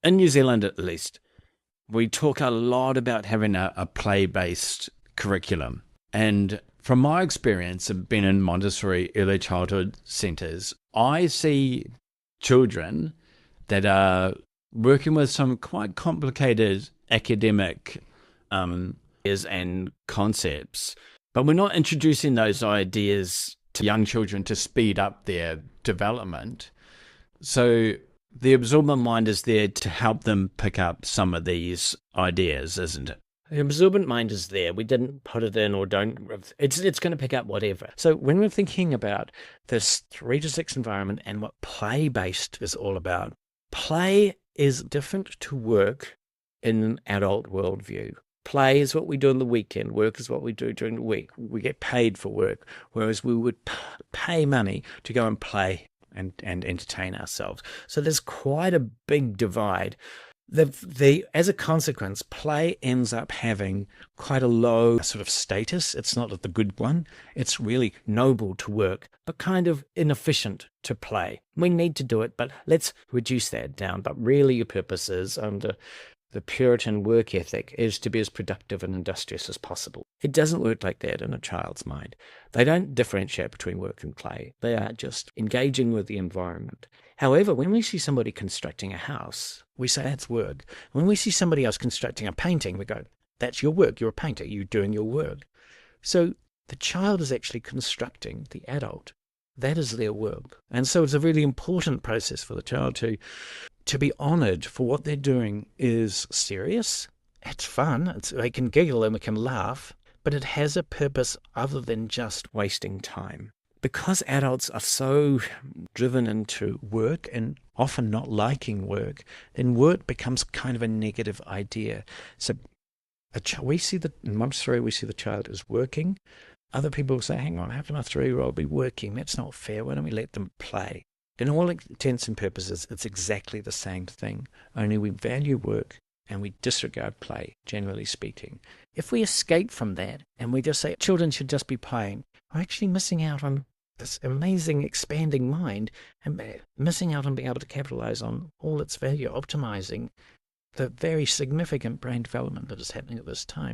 in New Zealand at least, we talk a lot about having a play-based curriculum. And from my experience of being in Montessori early childhood centres, I see children that are working with some quite complicated academic ideas and concepts, but we're not introducing those ideas to young children to speed up their development. So the absorbent mind is there to help them pick up some of these ideas, isn't it? The absorbent mind is there. We didn't put it in or don't. It's going to pick up whatever. So when we're thinking about this 3 to 6 environment and what play-based is all about, play is different to work in an adult worldview. Play is what we do on the weekend. Work is what we do during the week. We get paid for work, whereas we would pay money to go and play and entertain ourselves. So there's quite a big divide. As a consequence, play ends up having quite a low sort of status. It's not the good one. It's really noble to work, but kind of inefficient to play. We need to do it, but let's reduce that down. But really your purpose is, under the Puritan work ethic, is to be as productive and industrious as possible. It doesn't work like that in a child's mind. They don't differentiate between work and play. They are just engaging with the environment. However, when we see somebody constructing a house, we say that's work. When we see somebody else constructing a painting, we go, that's your work. You're a painter. You're doing your work. So the child is actually constructing the adult. That is their work. And so it's a really important process for the child to be honoured for what they're doing is serious. It's fun. They can giggle and we can laugh, but it has a purpose other than just wasting time. Because adults are so driven into work and often not liking work, then work becomes kind of a negative idea. So in Montessori, we see the child as working. Other people say, hang on, how can a 3-year-old be working? That's not fair. Why don't we let them play? In all intents and purposes, it's exactly the same thing, only we value work and we disregard play, generally speaking. If we escape from that and we just say children should just be playing, we're actually missing out on this amazing expanding mind and missing out on being able to capitalize on all its value, optimizing the very significant brain development that is happening at this time.